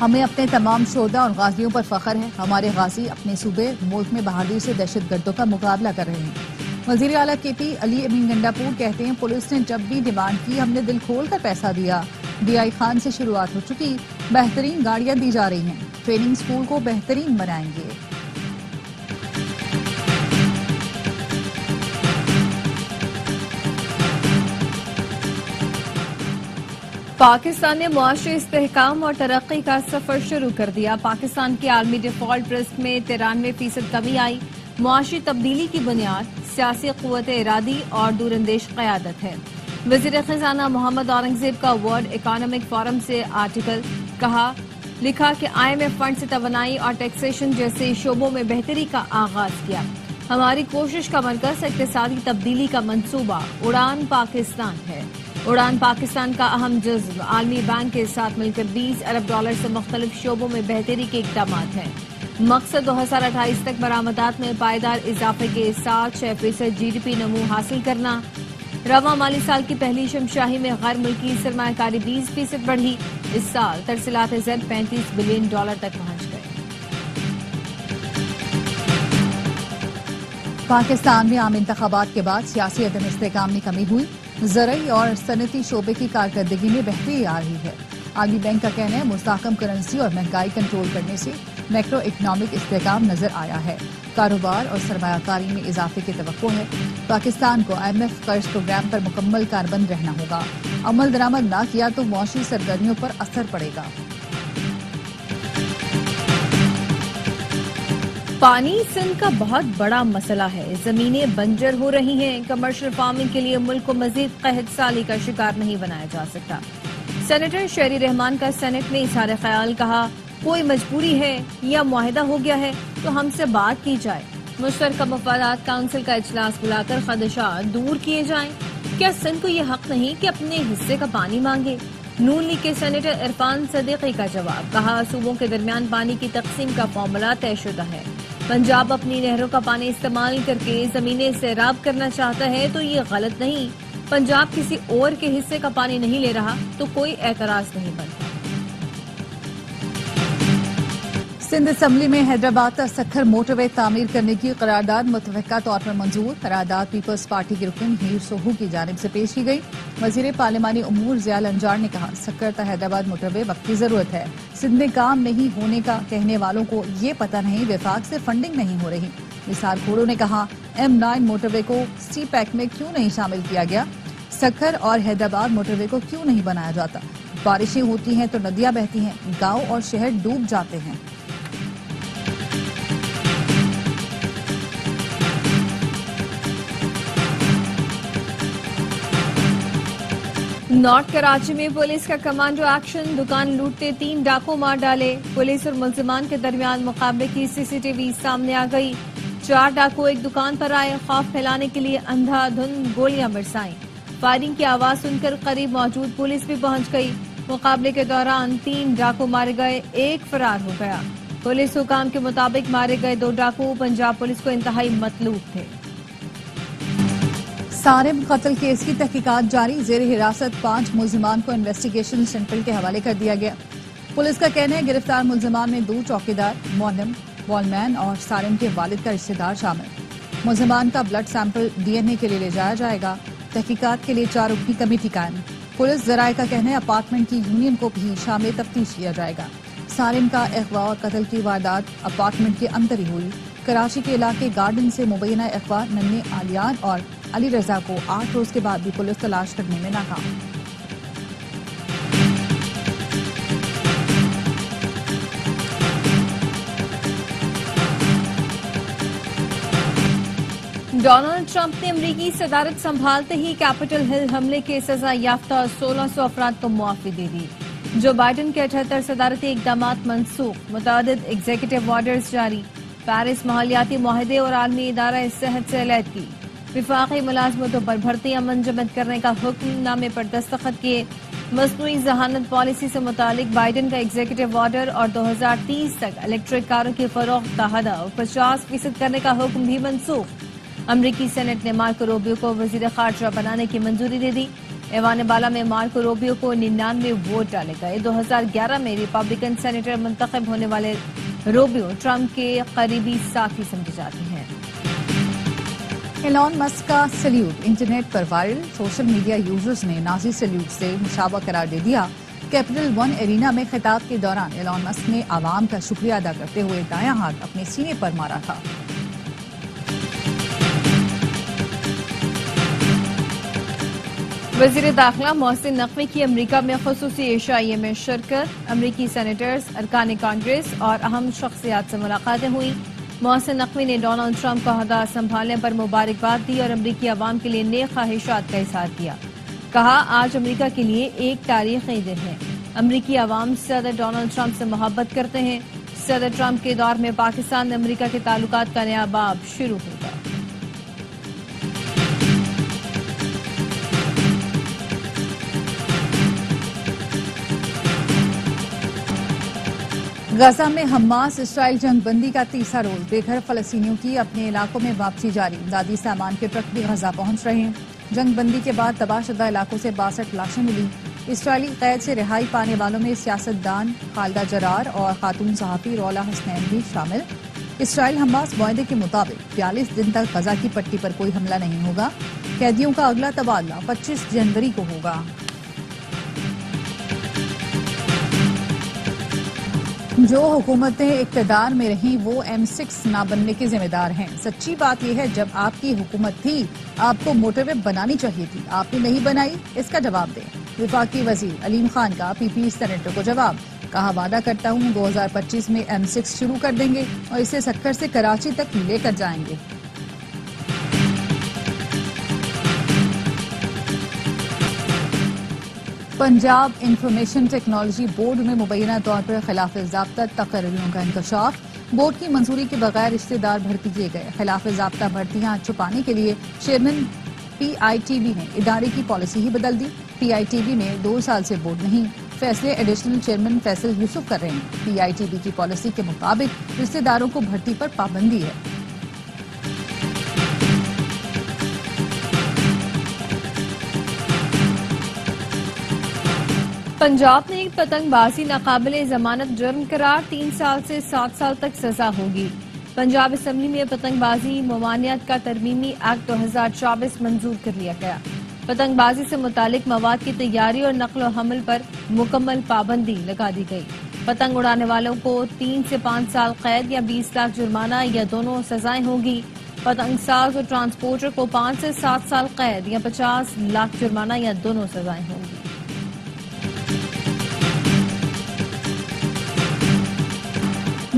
ہمیں اپنے تمام شہدا اور غازیوں پر فخر ہے. ہمارے غازی اپنے صوبے ملک میں بہادری سے دہشت گردوں کا مقابلہ کر رہے ہیں. وزیر اعلیٰ KP علی امین گنڈاپور کہتے ہیں پولیس نے جب بھی ڈیمانڈ کی ہم نے دل کھول کر پیسہ دیا. DI خان سے شروعات ہو چکی, بہترین گاڑیاں دی جا رہی ہیں. ٹریننگ اسکول کو بہترین بنائیں گے. پاکستان نے معاشی استحکام اور ترقی کا سفر شروع کر دیا. پاکستان کے عالمی ڈیفالٹ رسک میں 93% کمی آئی. معاشی تبدیلی کی بنیاد سیاسی قوت ارادی اور دوراندیش قیادت ہے. وزیر خزانہ محمد اورنگزیب کا ورلڈ اکنامک فورم سے آرٹیکل لکھا کہ IMF فنڈ سے توانائی اور ٹیکسیشن جیسے شعبوں میں بہتری کا آغاز کیا. ہماری کوشش کا مرکز اقتصادی تبدیلی کا منصوبہ اڑان پاکستان ہے. اڑان پاکستان کا اہم جزو عالمی بینک کے ساتھ مل کر $20 ارب سے مختلف شعبوں میں بہتری کے اقدامات ہیں. مقصد 2028 تک برآمدات میں پائیدار اضافے کے ساتھ 6% GDP نمو حاصل کرنا. رواں مالی سال کی پہلی شمشاہی میں غیر ملکی سرمایہ کاری 20% بڑھی. اس سال ترسیلات زر $35 بلین تک پہنچ گئے. پاکستان میں عام انتخابات کے بعد سیاسی عدم استحکام میں کمی ہوئی. زرعی اور صنعتی شعبے کی کارکردگی میں بہتری آ رہی ہے. عالمی بینک کا کہنا ہے مستحکم کرنسی اور مہنگائی کنٹرول کرنے سے میکرو اکنامک استحکام نظر آیا ہے. کاروبار اور سرمایہ کاری میں اضافے کی توقع ہے. پاکستان کو IMF قرض پروگرام پر مکمل کاربند رہنا ہوگا. عمل درآمد نہ کیا تو معاشی سرگرمیوں پر اثر پڑے گا. پانی سندھ کا بہت بڑا مسئلہ ہے. زمینیں بنجر ہو رہی ہیں. کمرشل فارمنگ کے لیے ملک کو مزید قحط سالی کا شکار نہیں بنایا جا سکتا. سینیٹر شہری رحمان کا سینٹ میں اظہار خیال. کہا کوئی مجبوری ہے یا معاہدہ ہو گیا ہے تو ہم سے بات کی جائے. مشترکہ مفادات کونسل کا اجلاس بلا کر خدشات دور کیے جائیں. کیا سندھ کو یہ حق نہیں کہ اپنے حصے کا پانی مانگے؟ نون لیگ کے سینیٹر عرفان صدیقی کا جواب. کہا صوبوں کے درمیان پانی کی تقسیم کا فارمولہ طے شدہ ہے. پنجاب اپنی نہروں کا پانی استعمال کر کے زمینیں سیراب کرنا چاہتا ہے تو یہ غلط نہیں. پنجاب کسی اور کے حصے کا پانی نہیں لے رہا تو کوئی اعتراض نہیں بنتا. سندھ اسمبلی میں حیدرآباد تا سکھر موٹر وے تعمیر کرنے کی قرارداد متفقہ طور پر منظور. قرارداد پیپلز پارٹی کے رکن ہیر سوہو کی جانب سے پیش کی گئی. وزیر پارلیمانی امور ضیاء الانجار نے کہا سکھر تا حیدرآباد موٹر وے وقت کی ضرورت ہے. سندھ میں کام نہیں ہونے کا کہنے والوں کو یہ پتہ نہیں وفاق سے فنڈنگ نہیں ہو رہی. نثار کھوڑو نے کہا M9 موٹر وے کو سی پیک میں کیوں نہیں شامل کیا گیا. سکھر اور حیدرآباد موٹر وے کو کیوں نہیں بنایا جاتا. بارشیں ہوتی ہیں تو ندیاں بہتی ہیں, گاؤں اور شہر ڈوب جاتے ہیں. نارتھ کراچی میں پولیس کا کمانڈو ایکشن. دکان لوٹتے 3 ڈاکو مار ڈالے. پولیس اور ملزمان کے درمیان مقابلے کی CCTV سامنے آ گئی. 4 ڈاکو ایک دکان پر آئے. خوف پھیلانے کے لیے اندھا دھند گولیاں برسائیں. فائرنگ کی آواز سن کر قریب موجود پولیس بھی پہنچ گئی. مقابلے کے دوران 3 ڈاکو مارے گئے, 1 فرار ہو گیا. پولیس حکام کے مطابق مارے گئے 2 ڈاکو پنجاب پولیس کو انتہائی مطلوب تھے. سارم قتل کیس کی تحقیقات جاری. زیر حراست 5 ملزمان کو انویسٹیگیشن سینٹر کے حوالے کر دیا گیا. پولیس کا کہنا ہے گرفتار ملزمان میں 2 چوکیدار, معلم, والمین اور سارم کے والد کا رشتہ دار شامل. ملزمان کا بلڈ سیمپل DNA کے لیے لے جایا جائے گا. تحقیقات کے لیے 4 رکنی کمیٹی قائم. پولیس ذرائع کا کہنا ہے اپارٹمنٹ کی یونین کو بھی شامل تفتیش کیا جائے گا. سارم کا اغوا اور قتل کی واردات اپارٹمنٹ کے اندر ہی ہوئی. کراچی کے علاقے گارڈن سے مبینہ اغوا ننھے عالیان اور علی رضا کو 8 روز کے بعد بھی پولیس تلاش کرنے میں ناکام. ڈونلڈ ٹرمپ نے امریکی صدارت سنبھالتے ہی کیپٹل ہل حملے کے سزا یافتہ 1600 افراد کو معافی دے دی. جو بائیڈن کے 78 صدارتی اقدامات منسوخ. متعدد ایگزیکٹو آرڈرز جاری. پیرس ماحولیاتی معاہدے اور عالمی ادارہ صحت سے علیحدگی. وفاقی ملازمتوں پر بھرتیاں منجمد کرنے کا حکم نامے پر دستخط کیے. مصنوعی ذہانت پالیسی سے متعلق بائیڈن کا ایگزیکٹو آرڈر اور 2030 تک الیکٹرک کاروں کی فروخت کا ہدف 50% کرنے کا حکم بھی منسوخ. امریکی سینٹ نے مارکو روبیو کو وزیر خارجہ بنانے کی منظوری دے دی. ایوان بالا میں مارکو روبیو کو 99 ووٹ ڈالے گئے۔ 2011 میں ریپبلکن سینیٹر منتخب ہونے والے روبیو ٹرمپ کے قریبی ساتھی سمجھے جاتے ہیں۔ ایلان مسک کا سلیوٹ انٹرنیٹ پر وائرل، سوشل میڈیا یوزرز نے نازی سلیوٹ سے مشابہ قرار دے دیا۔ کیپٹل ون ایرینا میں خطاب کے دوران ایلان مسک نے عوام کا شکریہ ادا کرتے ہوئے دایاں ہاتھ اپنے سینے پر مارا تھا۔ وزیر داخلہ محسن نقوی کی امریکہ میں خصوصی عشائیے میں شرکت، امریکی سینیٹرز، ارکان کانگریس اور اہم شخصیات سے ملاقاتیں ہوئیں۔ محسن نقوی نے ڈونلڈ ٹرمپ کا عہدہ سنبھالنے پر مبارکباد دی اور امریکی عوام کے لیے نیک خواہشات کا اظہار کیا۔ کہا، آج امریکہ کے لیے ایک تاریخی دن ہے۔ امریکی عوام صدر ڈونلڈ ٹرمپ سے محبت کرتے ہیں۔ صدر ٹرمپ کے دور میں پاکستان امریکہ کے تعلقات کا نیا باب شروع ہوگا۔ غزہ میں حماس اسرائیل جنگ بندی کا تیسرا روز، بے گھر فلسطینیوں کی اپنے علاقوں میں واپسی جاری۔ امدادی سامان کے ٹرک بھی غزہ پہنچ رہے ہیں۔ جنگ بندی کے بعد تباہ شدہ علاقوں سے 62 لاشیں ملی۔ اسرائیلی قید سے رہائی پانے والوں میں سیاستدان خالدہ جرار اور خاتون صحافی رولا حسنین بھی شامل۔ اسرائیل حماس معاہدے کے مطابق 42 دن تک غزہ کی پٹی پر کوئی حملہ نہیں ہوگا۔ قیدیوں کا اگلا تبادلہ 25 جنوری کو ہوگا۔ جو حکومتیں اقتدار میں رہیں وہ M6 نہ بننے کے ذمہ دار ہیں۔ سچی بات یہ ہے، جب آپ کی حکومت تھی آپ کو موٹر وے بنانی چاہیے تھی، آپ نے نہیں بنائی، اس کا جواب دیں۔ وفاقی وزیر علیم خان کا PP سینیٹر کو جواب، کہا وعدہ کرتا ہوں 2025 میں M6 شروع کر دیں گے اور اسے سکھر سے کراچی تک لے کر جائیں گے۔ پنجاب انفارمیشن ٹیکنالوجی بورڈ میں مبینہ طور پر خلاف ضابطہ تقرریوں کا انکشاف۔ بورڈ کی منظوری کے بغیر رشتہ دار بھرتی کیے گئے۔ خلاف ضابطہ بھرتیاں چھپانے کے لیے چیئرمین PITB نے ادارے کی پالیسی ہی بدل دی۔ PITB میں 2 سال سے بورڈ نہیں، فیصلے ایڈیشنل چیئرمین فیصل یوسف کر رہے ہیں۔ PITB کی پالیسی کے مطابق رشتہ داروں کو بھرتی پر پابندی ہے۔ پنجاب میں ایک پتنگ بازی ناقابل ضمانت جرم قرار، 3 سال سے 7 سال تک سزا ہوگی۔ پنجاب اسمبلی میں پتنگ بازی ممانعت کا ترمیمی ایکٹ 2024 منظور کر لیا گیا۔ پتنگ بازی سے متعلق مواد کی تیاری اور نقل و حمل پر مکمل پابندی لگا دی گئی۔ پتنگ اڑانے والوں کو 3 سے 5 سال قید یا 20 لاکھ جرمانہ یا دونوں سزائیں ہوگی۔ پتنگ ساز اور ٹرانسپورٹر کو 5 سے 7 سال قید یا 50 لاکھ جرمانہ یا دونوں سزائیں ہوں گی۔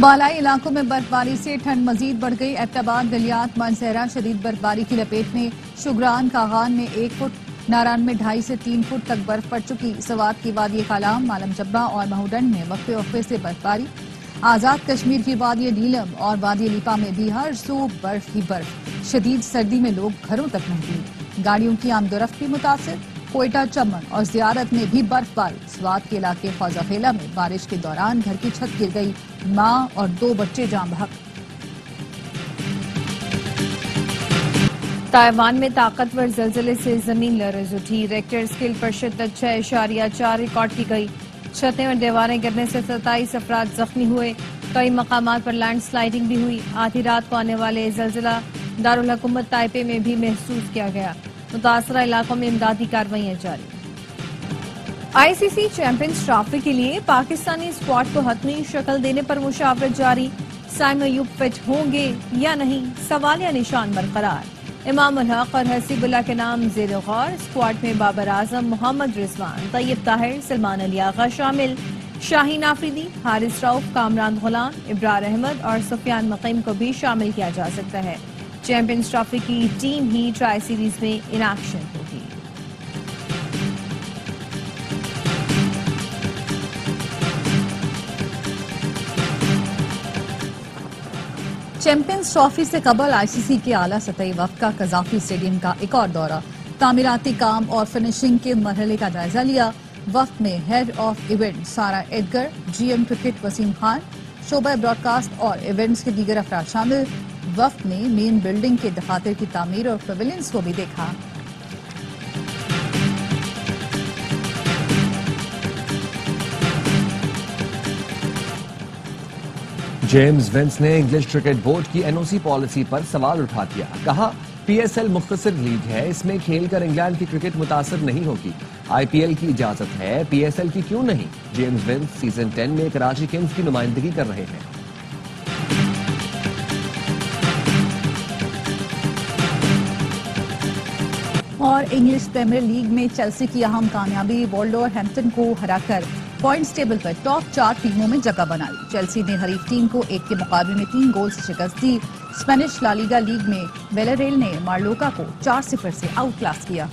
بالائی علاقوں میں برفباری سے ٹھنڈ مزید بڑھ گئی۔ ایبٹآباد، گلیات، مانسہرہ شدید برفباری کی لپیٹ میں۔ شگران، کاغان میں 1 فٹ، ناران میں 2.5 سے 3 فٹ تک برف پڑ چکی۔ سوات کی وادی کالام، مالم جبہ اور مہوڈنڈ میں وقفے وقفے سے برفباری۔ آزاد کشمیر کی وادی نیلم اور وادی لیپا میں بھی ہر سو برف ہی برف۔ شدید سردی میں لوگ گھروں تک محدود۔ گاڑیوں کی آمد و رفت بھی متاثر۔ کوئٹہ، چمن اور زیارت میں بھی برف باری۔ سوات کے علاقے خوزاخیلہ میں بارش کے دوران گھر کی چھت گر گئی، ماں اور 2 بچے جاں بحق۔ تائیوان میں طاقتور زلزلے سے زمین لرز اٹھی، ریکٹر اسکیل پر شدت 6.4 ریکارڈ کی گئی۔ چھتیں اور دیواریں گرنے سے 27 افراد زخمی ہوئے۔ کئی مقامات پر لینڈ سلائیڈنگ بھی ہوئی۔ آدھی رات کو آنے والے زلزلہ دارالحکومت تائپے میں بھی محسوس کیا گیا۔ متاثرہ علاقوں میں امدادی کارروائیاں جاری۔ ICC چیمپئنز ٹرافی کے لیے پاکستانی اسکواڈ کو حتمی شکل دینے پر مشاورت جاری۔ سائم ایوب فٹ ہوں گے یا نہیں، سوالیہ نشان برقرار۔ امام الحق اور حسیب اللہ کے نام زیر غور۔ اسکواڈ میں بابر اعظم، محمد رضوان، طیب طاہر، سلمان علی آغا شامل۔ شاہین آفریدی، حارث رؤف، کامران غلام، ابرار احمد اور سفیان مقیم کو بھی شامل کیا جا سکتا ہے۔ چیمپئنز ٹرافی کی ٹیم ہی ٹرائی سیریز میں ان ایکشن ہوگی۔ چیمپئنز ٹرافی سے قبل ICC کے اعلیٰ سطحی وفد کا قذافی اسٹیڈیم کا ایک اور دورہ۔ تعمیراتی کام اور فنشنگ کے مرحلے کا جائزہ لیا۔ وفد میں head of event Sarah Edgar, GM cricket Wasim Khan, شعبہ براڈ کاسٹ اور ایونٹس کے دیگر افراد شامل۔ وفد نے مین بلڈنگ کے دفاتر کی تعمیر اور پیویلینز کو بھی دیکھا۔ جیمز ونس نے انگلش کرکٹ بورڈ کی NOC پالیسی پر سوال اٹھا دیا. کہا PSL مختصر لیگ ہے, اس میں کھیل کر انگلینڈ کی کرکٹ متاثر نہیں ہوگی. IPL کی اجازت ہے, PSL کی کیوں نہیں؟ جیمز ونس سیزن 10 میں کراچی کنگز کی نمائندگی کر رہے ہیں. اور انگلش پریمیئر لیگ میں چیلسی کی اہم کامیابی, وولورہیمپٹن کو ہرا کر پوائنٹس ٹیبل پر ٹاپ 4 ٹیموں میں جگہ بنائی. چیلسی نے حریف ٹیم کو 1 کے مقابلے میں 3 گول سے شکست دی. اسپینش لا لیگا لیگ میں ویلاریل نے مارلوکا کو 4-0 سے آؤٹ کلاس کیا.